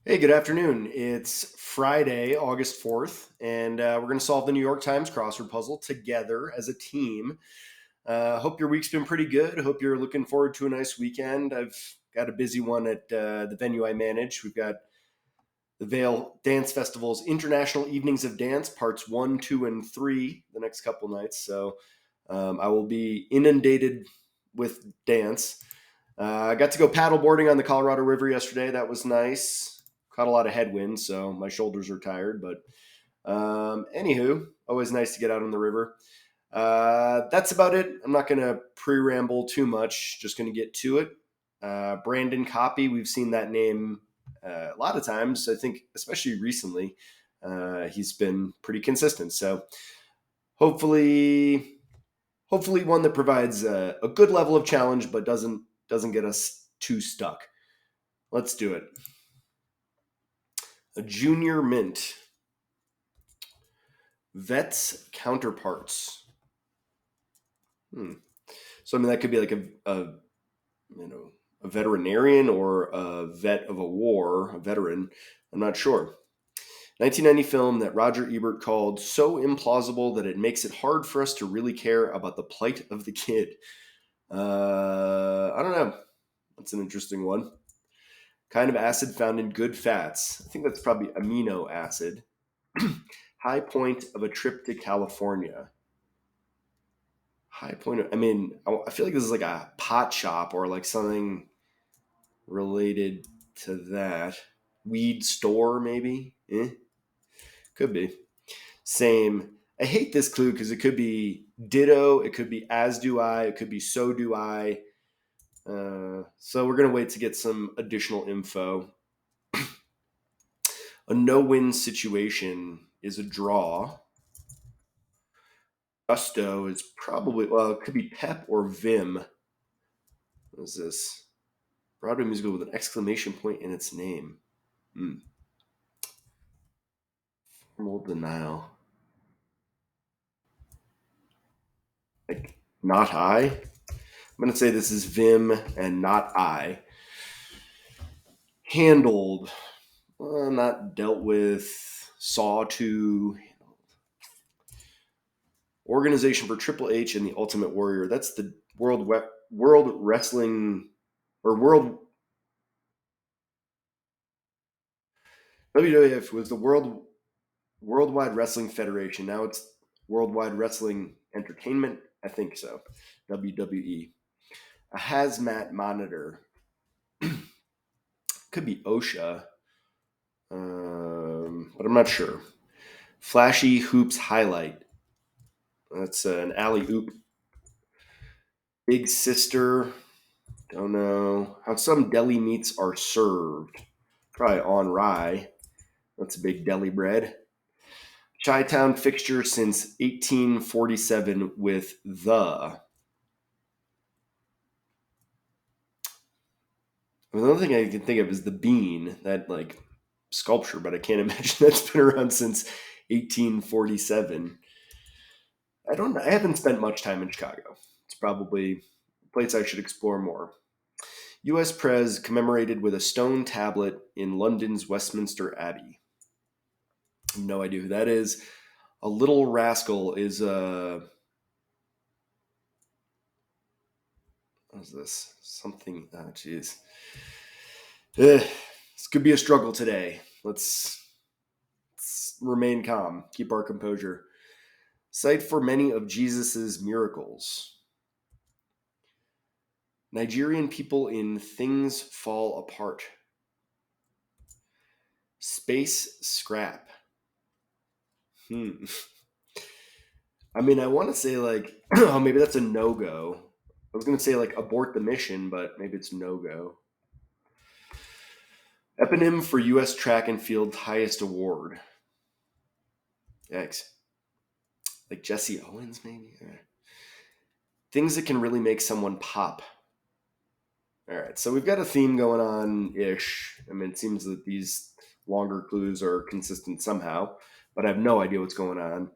Hey, good afternoon. It's Friday, August 4th, and we're going to solve the New York Times crossword puzzle together as a team. Hope your week's been pretty good. Hope you're looking forward to a nice weekend. I've got a busy one at the venue I manage. We've got the Vale Dance Festival's International Evenings of Dance, parts one, two, and three, the next couple nights. So I will be inundated with dance. I got to go paddleboarding on the Colorado River yesterday. That was nice. Caught a lot of headwinds, so my shoulders are tired. But anywho, always nice to get out on the river. That's about it. I'm not going to pre-ramble too much. Just going to get to it. Brandon Copy, we've seen that name a lot of times. I think, especially recently, he's been pretty consistent. So hopefully, hopefully one that provides a good level of challenge, but doesn't get us too stuck. Let's do it. A junior mint. Vets counterparts. So I mean that could be like a veterinarian or a vet of a war, a veteran. I'm not sure. 1990 film that Roger Ebert called so implausible that it makes it hard for us to really care about the plight of the kid. I don't know. That's an interesting one. Kind of acid found in good fats. I think that's probably amino acid. High point of a trip to California. High point of, I mean, I feel like this is like a pot shop or like something related to that. Weed store, maybe? Could be. Same. I hate this clue because it could be ditto, it could be as do I, it could be so do I. So we're going to wait to get some additional info. A no-win situation is a draw. Gusto is probably, well, it could be Pep or Vim. What is this? Broadway musical with an exclamation point in its name. Formal denial. Like, not I? I'm going to say this is Vim and not I. Handled. Not dealt with. Saw to. Organization for Triple H and the Ultimate Warrior. That's the World Wrestling or WWF was the Worldwide Wrestling Federation. Now it's Worldwide Wrestling Entertainment. I think so. WWE. A hazmat monitor. Could be OSHA, but I'm not sure. Flashy hoops highlight. That's an alley oop. Big sister. Don't know. How some deli meats are served. Probably on rye. That's a big deli bread. Chi-Town fixture since 1847 with the. I mean, the only thing I can think of is the bean, that like sculpture, but I can't imagine that's been around since 1847. I haven't spent much time in Chicago. It's probably a place I should explore more. U.S. Pres commemorated with a stone tablet in London's Westminster Abbey. No idea who that is. A little rascal is a. What is this? Something. Oh, jeez. This could be a struggle today. Let's remain calm. Keep our composure. Cite for many of Jesus's miracles. Nigerian people in Things Fall Apart. Space scrap. I mean, I want to say like, oh, maybe that's a no go. I was going to say like abort the mission, but maybe it's no go. Eponym for U.S. track and field's highest award. Yikes. Like Jesse Owens, maybe? Things that can really make someone pop. All right, so we've got a theme going on ish. I mean, it seems that these longer clues are consistent somehow, but I have no idea what's going on.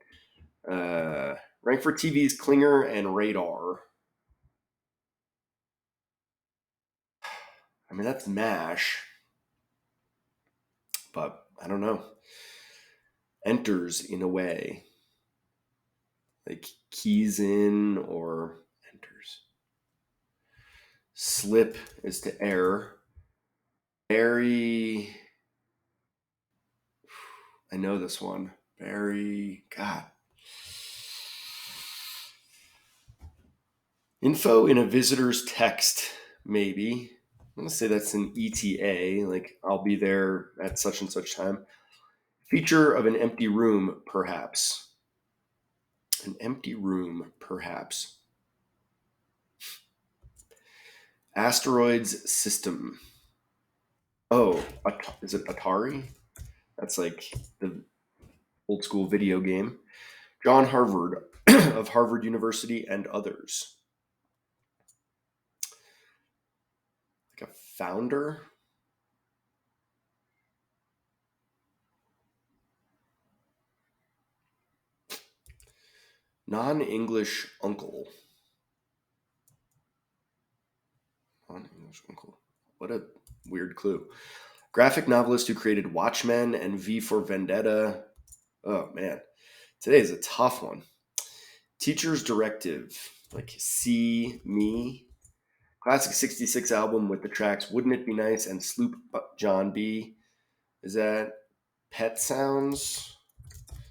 Rank for TV's Klinger and Radar. I mean, that's MASH. but I don't know. Enters in a way, like keys in or enters. Slip is to err. Very, I know this one. Very, God. Info in a visitor's text, maybe. I'm going to say that's an ETA, like I'll be there at such and such time. Feature of an empty room, perhaps. An empty room, perhaps. Asteroids system. Oh, is it Atari? That's like the old school video game. John Harvard of Harvard University and others. Like a founder? Non English uncle. Non English uncle. What a weird clue. Graphic novelist who created Watchmen and V for Vendetta. Oh, man. Today is a tough one. Teacher's Directive. Like See Me. Classic 66 album with the tracks Wouldn't It Be Nice and Sloop John B. Is that Pet Sounds?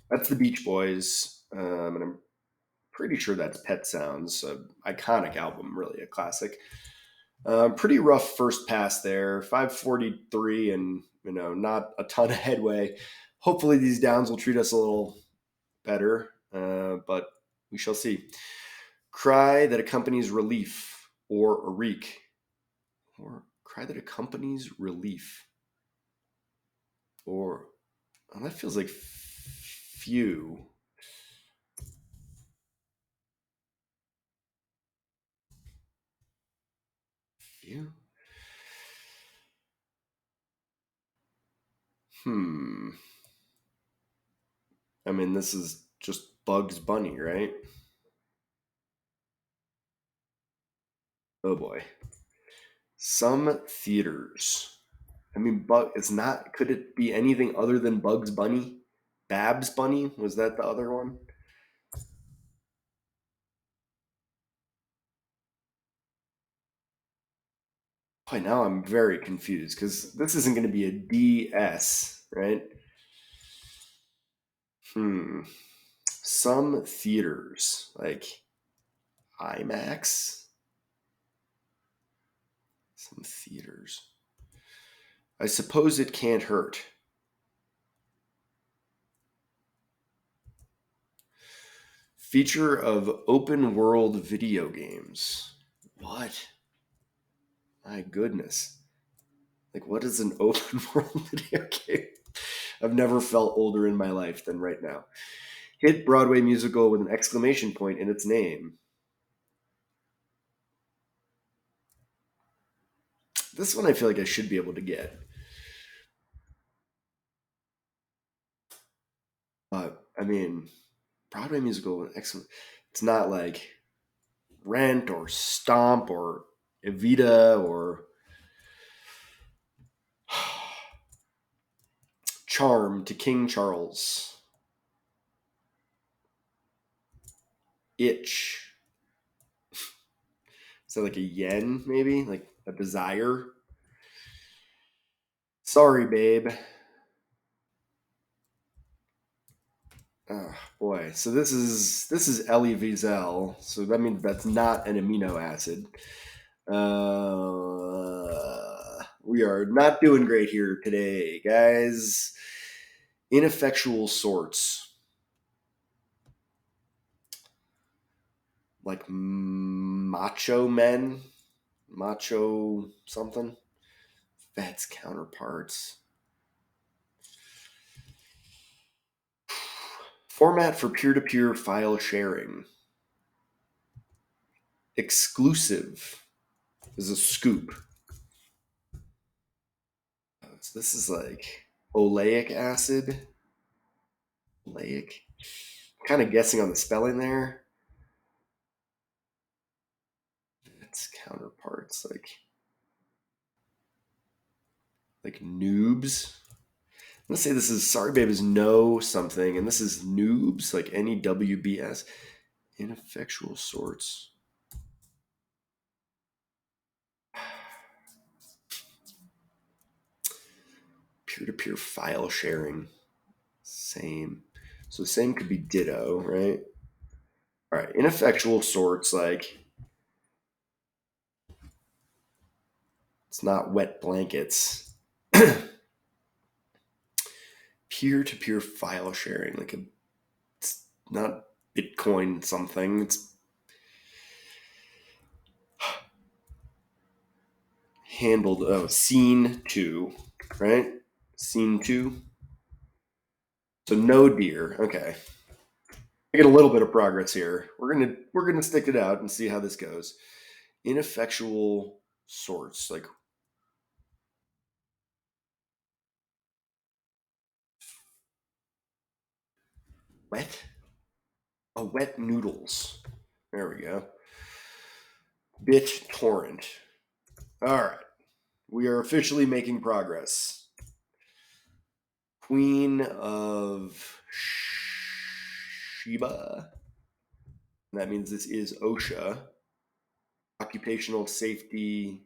That's the Beach Boys. And I'm pretty sure that's Pet Sounds. An iconic album, really a classic. Pretty rough first pass there. 543 and, not a ton of headway. Hopefully these downs will treat us a little better, but we shall see. Cry that accompanies relief or a reek. Or cry that accompanies relief. Or, oh, that feels like few. Few? Hmm. I mean, this is just Bugs Bunny, right? Oh boy. Some theaters. I mean, but it's not. Could it be anything other than Bugs Bunny? Babs Bunny, was that the other one? Boy, now I'm very confused because this isn't going to be a DS, right? Hmm. Some theaters like IMAX. Some theaters. I suppose it can't hurt. Feature of open world video games. What? My goodness. Like, what is an open world video game? I've never felt older in my life than right now. Hit Broadway musical with an exclamation point in its name. This one I feel like I should be able to get. But, I mean, Broadway musical with an exclamation. It's not like Rent or Stomp or Evita or Charm to King Charles. Itch. Is that like a yen, maybe? Like a desire? Sorry, babe. Oh boy. So this is Elie Wiesel. So that means that's not an amino acid. We are not doing great here today, guys. Ineffectual sorts. Like macho men, macho something. That's counterparts. Format for peer-to-peer file sharing. Exclusive is a scoop. So this is like oleic acid. Oleic. Kind of guessing on the spelling there. It's counterparts like noobs. Let's say this is Sorry Babe is no something, and this is noobs, like NEWBS. Ineffectual sorts. Peer-to-peer file sharing. Same. So same could be ditto, right? All right. Ineffectual sorts, like it's not wet blankets. Peer-to-peer file sharing, like it's not Bitcoin something. It's handled. Oh, scene two, right? Scene two. So no deer. Okay. I get a little bit of progress here. We're gonna stick it out and see how this goes. Ineffectual sorts, like wet. Oh, wet noodles. There we go. Bit torrent. All right. We are officially making progress. Queen of Sheba. That means this is OSHA. Occupational Safety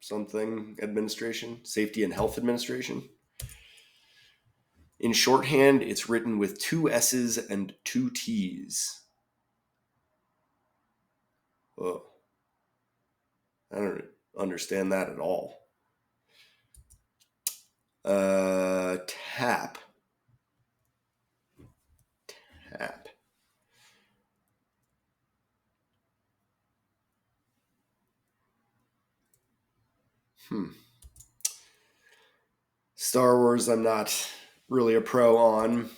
something administration. Safety and Health Administration. In shorthand, it's written with 2 S's and 2 T's. Oh, I don't understand that at all. Tap. Tap. Star Wars, I'm not really a pro on.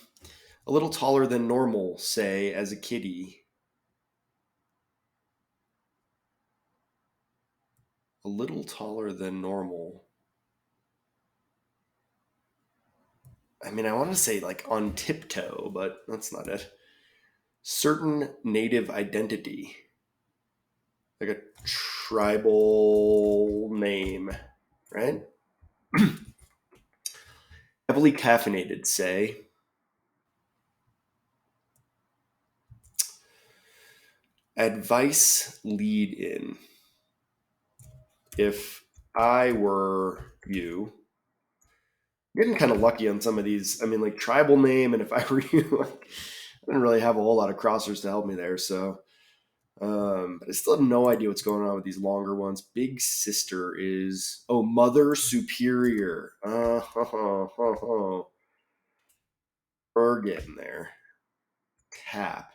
A little taller than normal, say, as a kitty. A little taller than normal. I mean, I want to say like on tiptoe, but that's not it. Certain native identity. Like a tribal name, right? Heavily caffeinated, say. Advice lead in. If I were you, I'm getting kind of lucky on some of these. I mean, like tribal name, and if I were you, like, I didn't really have a whole lot of crossers to help me there. So, but I still have no idea what's going on with these longer ones. Big sister is mother superior. We're getting there. Tap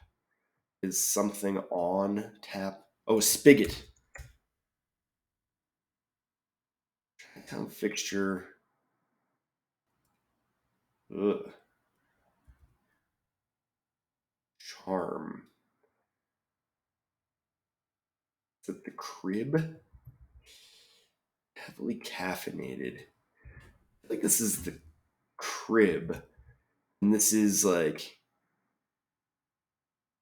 is something on tap. Oh, spigot. Town fixture. Ugh. Charm. Is it the crib? Heavily caffeinated. I think this is the crib. And this is like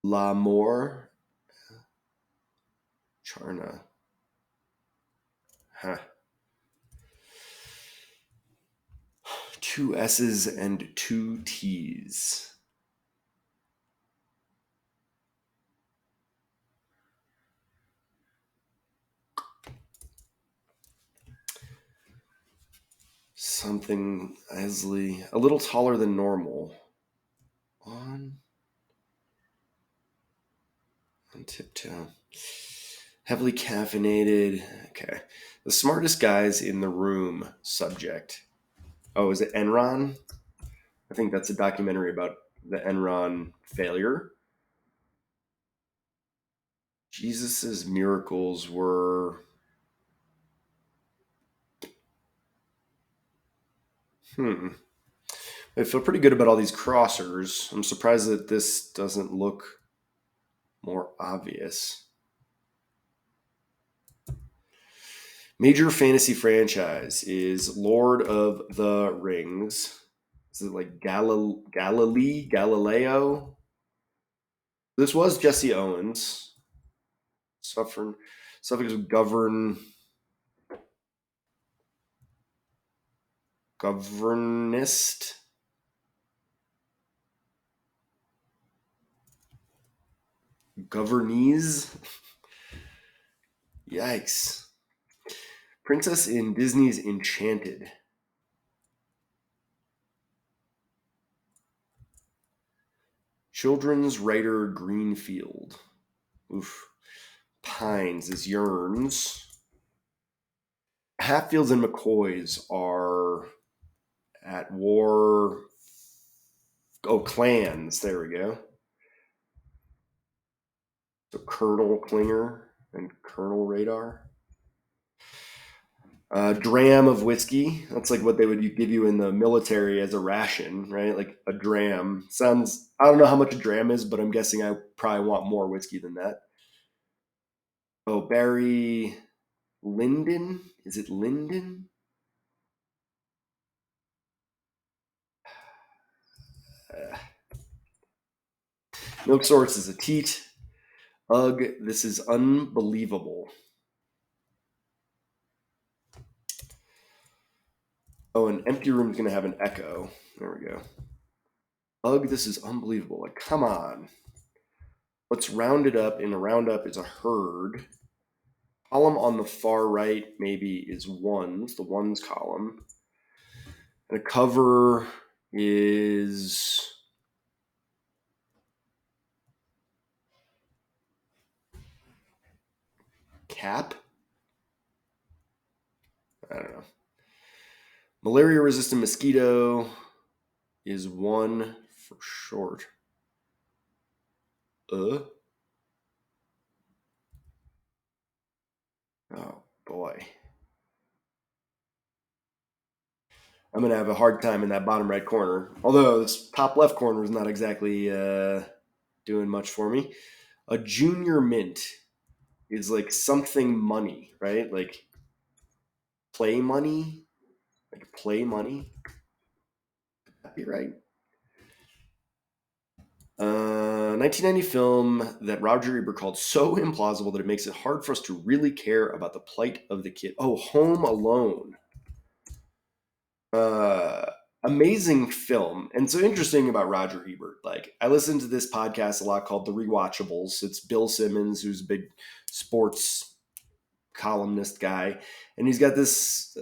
L'amour. Charna. Huh. 2 S's and 2 T's. Something Isley. A little taller than normal. On tiptoe. Heavily caffeinated. Okay. The smartest guys in the room subject. Oh, is it Enron? I think that's a documentary about the Enron failure. Jesus's miracles were. I feel pretty good about all these crossers. I'm surprised that this doesn't look more obvious. Major fantasy franchise is Lord of the Rings. Is it like Galileo? This was Jesse Owens. Suffix govern. Governist. Governese. Yikes. Princess in Disney's Enchanted. Children's writer Greenfield. Oof. Pines is Yearns. Hatfields and McCoys are at war. Oh, clans. There we go. So Colonel Klinger and Colonel Radar. Dram of whiskey. That's like what they would give you in the military as a ration, right? Like a dram. Sounds, I don't know how much a dram is, but I'm guessing I probably want more whiskey than that. Oh, Barry Lyndon. Is it Lyndon? Uh, Milk Source is a teat. Ugh, this is unbelievable. Oh, an empty room is going to have an echo. There we go. Ugh, this is unbelievable. Like, come on. What's rounded up in a roundup is a herd. Column on the far right maybe is ones, the ones column. And a cover is cap. I don't know. Malaria resistant mosquito is one for short. Oh boy. I'm going to have a hard time in that bottom right corner. Although this top left corner is not exactly doing much for me. A junior mint is like something money, right? Like play money. Like play money. That'd be right. 1990 film that Roger Ebert called so implausible that it makes it hard for us to really care about the plight of the kid. Oh, Home Alone. Uh, Amazing film. And so interesting about Roger Ebert. Like, I listen to this podcast a lot called The Rewatchables. It's Bill Simmons, who's a big sports columnist guy, and he's got this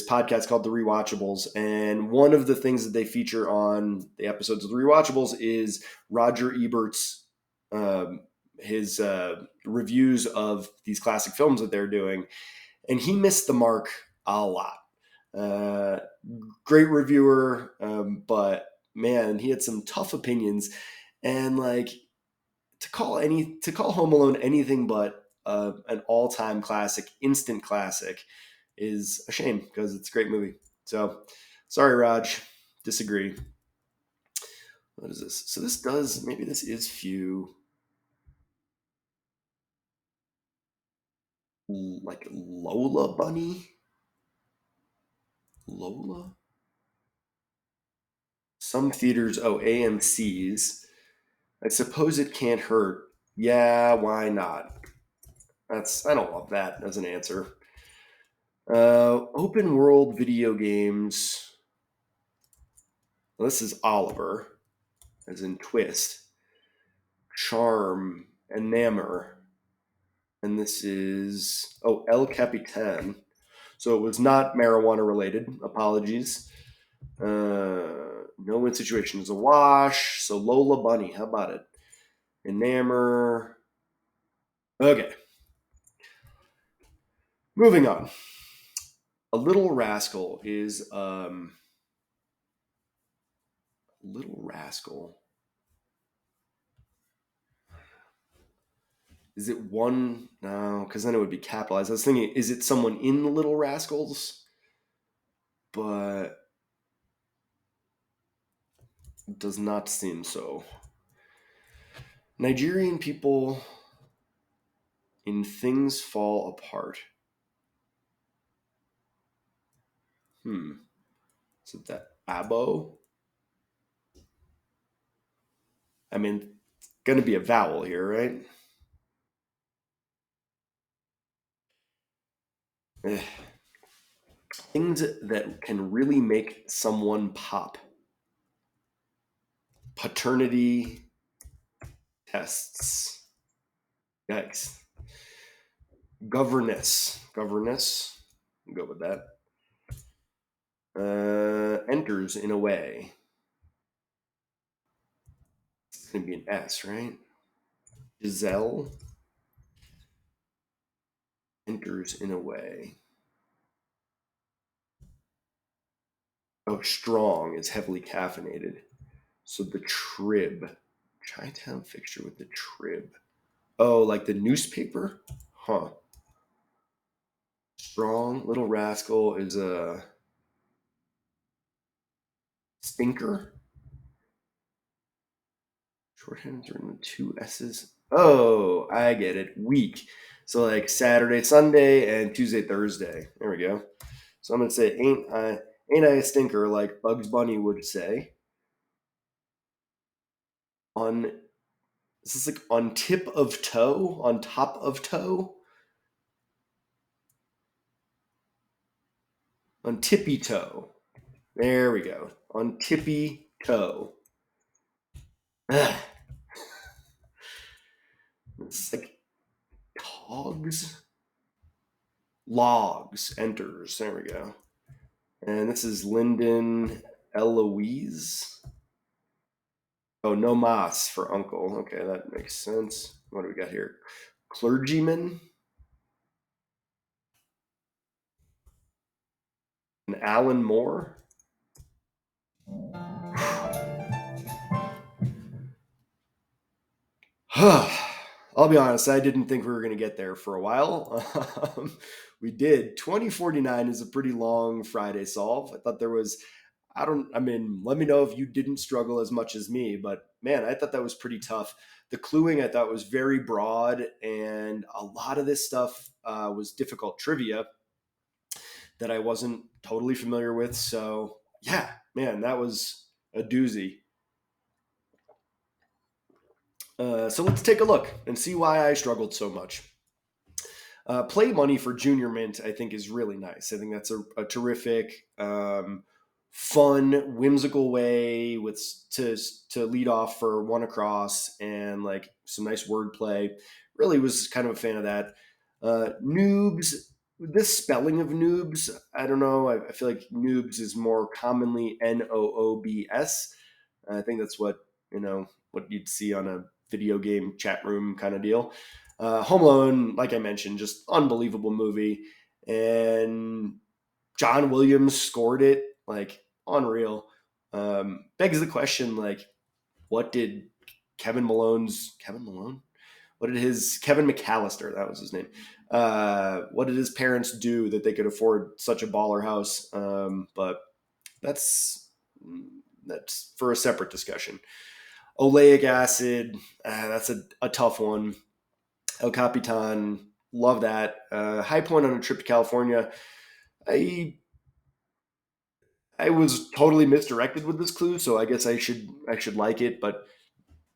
podcast called The Rewatchables. And one of the things that they feature on the episodes of The Rewatchables is Roger Ebert's his reviews of these classic films that they're doing, and he missed the mark a lot. Uh, Great reviewer, but man, he had some tough opinions, and like to call Home Alone anything but an all time classic, instant classic, is a shame because it's a great movie. So sorry, Raj, disagree. What is this? So this does maybe this is few like Lola Bunny. Lola. Some theaters, oh AMC's. I suppose it can't hurt. Yeah, why not? I don't love that as an answer. Open world video games. Well, this is Oliver, as in twist. Charm, Enamour. And this is, oh, El Capitan. So it was not marijuana related. Apologies. No win situation is a wash. So Lola Bunny, how about it? Enamour. Okay. Moving on. A Little Rascal is Little Rascal. Is it one? No, because then it would be capitalized. I was thinking, is it someone in the Little Rascals? But it does not seem so. Nigerian people in Things Fall Apart. Is it that Abo? I mean, gonna be a vowel here, right? Eh. Things that can really make someone pop. Paternity tests. Yikes. Governess. Governess. Go with that. Enters in a way. It's going to be an S, right? Giselle enters in a way. Oh, strong is heavily caffeinated. So the trib. Chi-town fixture with the trib. Oh, like the newspaper? Huh. Strong Little Rascal is a stinker. Shorthand's written with two S's. Oh, I get it. Week. So like Saturday, Sunday, and Tuesday, Thursday. There we go. So I'm gonna say ain't I a stinker like Bugs Bunny would say. On Is this like on tip of toe? On top of toe? On tippy toe. There we go. On tippy toe. Ugh. It's like togs. Logs enters. There we go. And this is Lyndon Eloise. Oh, no mas for uncle. Okay, that makes sense. What do we got here? Clergyman. And Alan Moore. I'll be honest, I didn't think we were going to get there for a while. We did. 2049 is a pretty long Friday solve. I thought there was, I mean, let me know if you didn't struggle as much as me, but man, I thought that was pretty tough. The cluing I thought was very broad, and a lot of this stuff was difficult trivia that I wasn't totally familiar with. So, yeah, man, that was a doozy. So let's take a look and see why I struggled so much. Play money for Junior Mint, I think, is really nice. I think that's a terrific, fun, whimsical way to lead off for one across and like some nice wordplay. Really was kind of a fan of that. Noobs, this spelling of noobs, I don't know. I feel like noobs is more commonly Noobs. I think that's what you'd see on a video game chat room kind of deal. Home Alone, like I mentioned, just unbelievable movie, and John Williams scored it, like unreal. Begs the question, like, what did Kevin Malone? What did his Kevin McAllister? That was his name. What did his parents do that they could afford such a baller house? But that's that's for a separate discussion. Oleic acid, that's a tough one. El Capitan, love that. High point on a trip to California. I I was totally misdirected with this clue, so I guess I should like it, but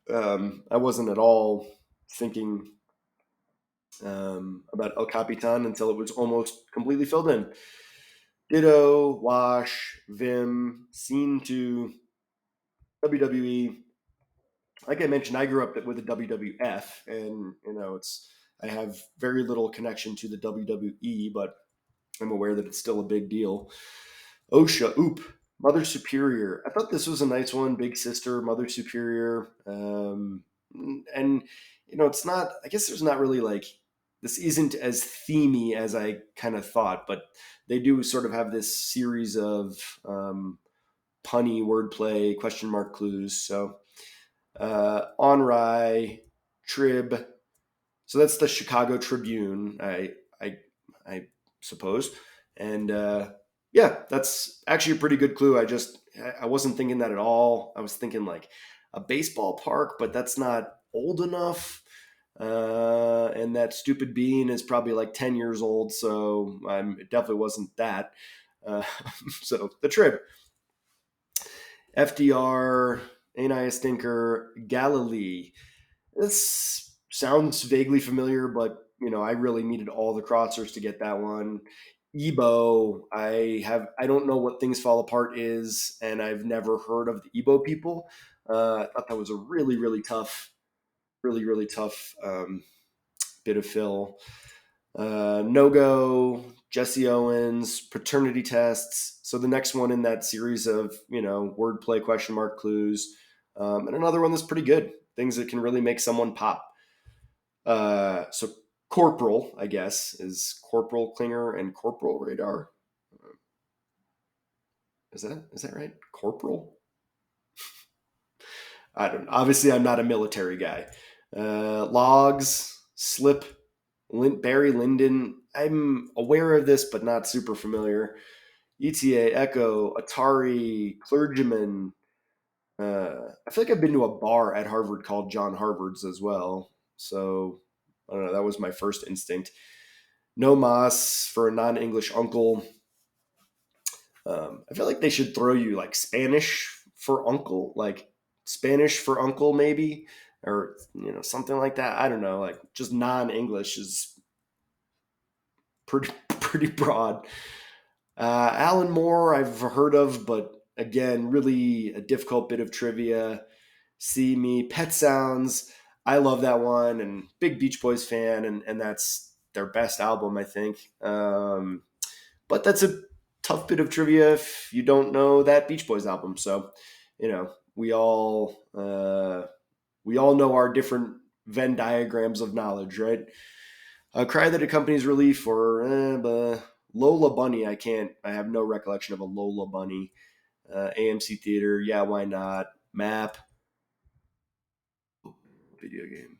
I wasn't at all thinking about El Capitan until it was almost completely filled in. Ditto, Wash, Vim, Scene to WWE. Like I mentioned, I grew up with the WWF, and I have very little connection to the WWE, but I'm aware that it's still a big deal. OSHA, Oop, Mother Superior. I thought this was a nice one. Big Sister, Mother Superior. And, it's not, I guess there's not really like, this isn't as themey as I kind of thought, but they do sort of have this series of punny wordplay, question mark clues. So, On Rye, Trib. So that's the Chicago Tribune, I, I suppose. And yeah, that's actually a pretty good clue. I wasn't thinking that at all. I was thinking like a baseball park, but that's not old enough. And that stupid bean is probably like 10 years old, so it definitely wasn't that. Uh, so the Trib, FDR, Ain't I a Stinker, Galilee. This sounds vaguely familiar, but I really needed all the crossers to get that one. I don't know what Things Fall Apart is, and I've never heard of the Ebo people. I thought that was a really tough bit of fill. No Go, Jesse Owens, paternity tests. So the next one in that series of wordplay question mark clues, and another one that's pretty good. Things that can really make someone pop. So corporal, I guess, is corporal clinger and corporal radar. Is that right? Corporal? I don't know. Obviously, I'm not a military guy. Logs, slip, Barry Lyndon. I'm aware of this, but not super familiar. ETA, Echo, Atari, clergyman. I feel like I've been to a bar at Harvard called John Harvard's as well. So I don't know. That was my first instinct. No Mas for a non-English uncle. I feel like they should throw you like Spanish for uncle, like Spanish for uncle, maybe, or something like that. I don't know. Like just non-English is pretty broad. Alan Moore, I've heard of, but again, really a difficult bit of trivia. See Me, Pet Sounds. I love that one, and big Beach Boys fan, and that's their best album, I think. But that's a tough bit of trivia if you don't know that Beach Boys album. So, we all know our different Venn diagrams of knowledge, right? Cry that accompanies relief, or Lola Bunny. I have no recollection of a Lola Bunny. AMC Theater, yeah, why not? Map, video game.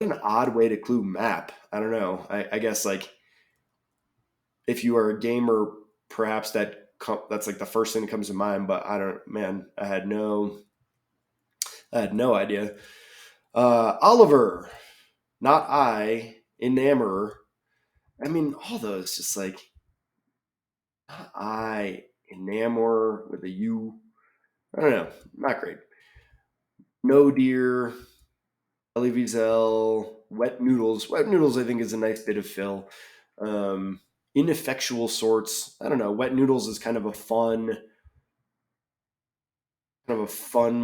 An odd way to clue map. I don't know. I guess like if you are a gamer, perhaps that's like the first thing that comes to mind. But I don't, man. I had no idea. Oliver, not I, enamorer. I mean, all those just like not I, enamorer with a U. I don't know. Not great. No deer, Elie Wiesel, wet noodles. Wet noodles, I think, is a nice bit of fill. Um, Ineffectual sorts. I don't know. Wet noodles is kind of a fun,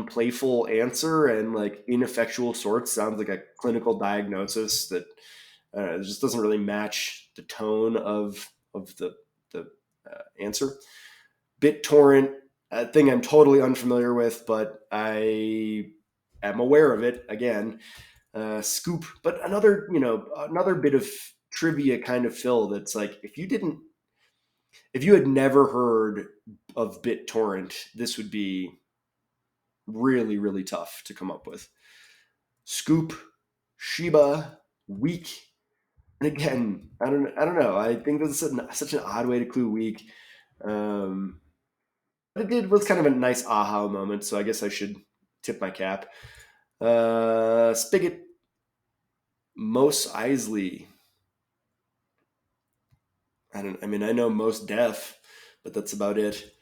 playful answer, and like ineffectual sorts sounds like a clinical diagnosis that it just doesn't really match the tone of the answer. BitTorrent, a thing I'm totally unfamiliar with, but I am aware of it again. Scoop, but another bit of trivia kind of fill that's like if you had never heard of BitTorrent, this would be really really tough to come up with. Scoop, Shiba, Week, and again, I don't know. I think this is such an odd way to clue week. Um, but it was kind of a nice aha moment, so I guess I should tip my cap. Spigot, Mos Eisley. I know Most Def, but that's about it.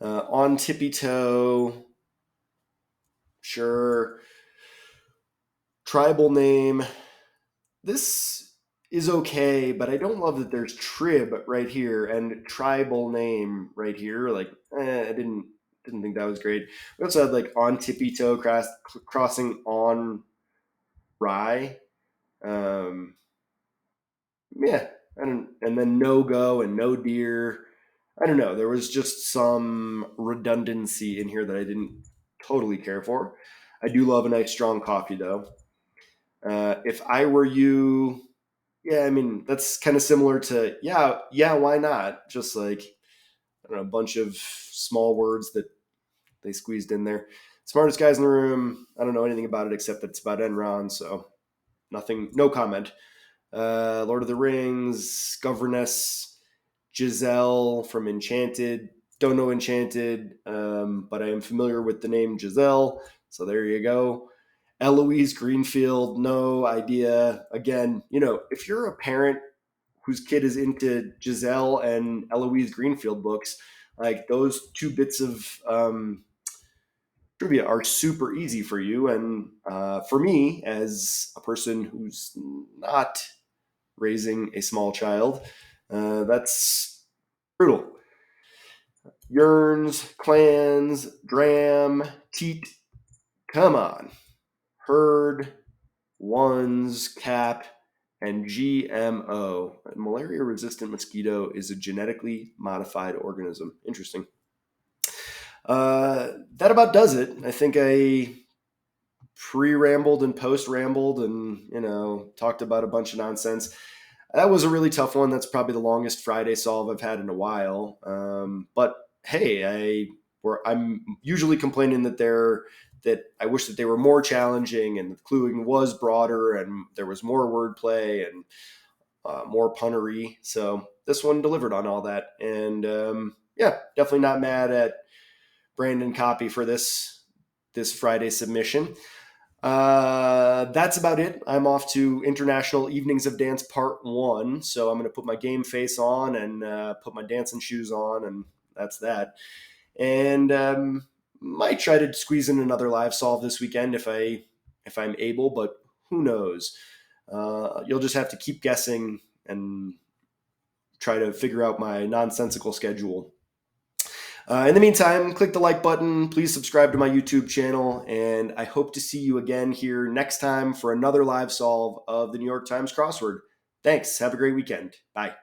On Tippy Toe, sure. Tribal name. This is okay, but I don't love that there's trib right here and tribal name right here. Like, I didn't think that was great. We also had like on Tippy Toe crossing on Rye. Um, yeah, and then no go and no deer. I don't know. There was just some redundancy in here that I didn't totally care for. I do love a nice strong coffee though. If I were you, yeah, I mean that's kind of similar to yeah, why not? Just like I don't know, a bunch of small words that they squeezed in there. Smartest guys in the room. I don't know anything about it except that it's about Enron, so nothing, no comment. Lord of the Rings, Governess, Giselle from Enchanted. Don't know Enchanted, but I am familiar with the name Giselle. So there you go. Eloise Greenfield, no idea. Again, if you're a parent whose kid is into Giselle and Eloise Greenfield books, like those two bits of trivia are super easy for you. And for me, as a person who's not raising a small child, That's brutal. Yearns, clans, dram, teat. Come on. Herd, ones, cap, and GMO. A malaria resistant mosquito is a genetically modified organism. Interesting. That about does it. I think I pre-rambled and post-rambled and, talked about a bunch of nonsense. That was a really tough one. That's probably the longest Friday solve I've had in a while. But hey, I'm usually complaining that I wish that they were more challenging and the cluing was broader and there was more wordplay and more punnery. So this one delivered on all that. And yeah, definitely not mad at Brandon Copy for this Friday submission. That's about it. I'm off to International Evenings of Dance Part 1. So I'm going to put my game face on and put my dancing shoes on, and that's that. And might try to squeeze in another live solve this weekend if I'm able, but who knows? You'll just have to keep guessing and try to figure out my nonsensical schedule. In the meantime, click the like button. Please subscribe to my YouTube channel. And I hope to see you again here next time for another live solve of the New York Times crossword. Thanks. Have a great weekend. Bye.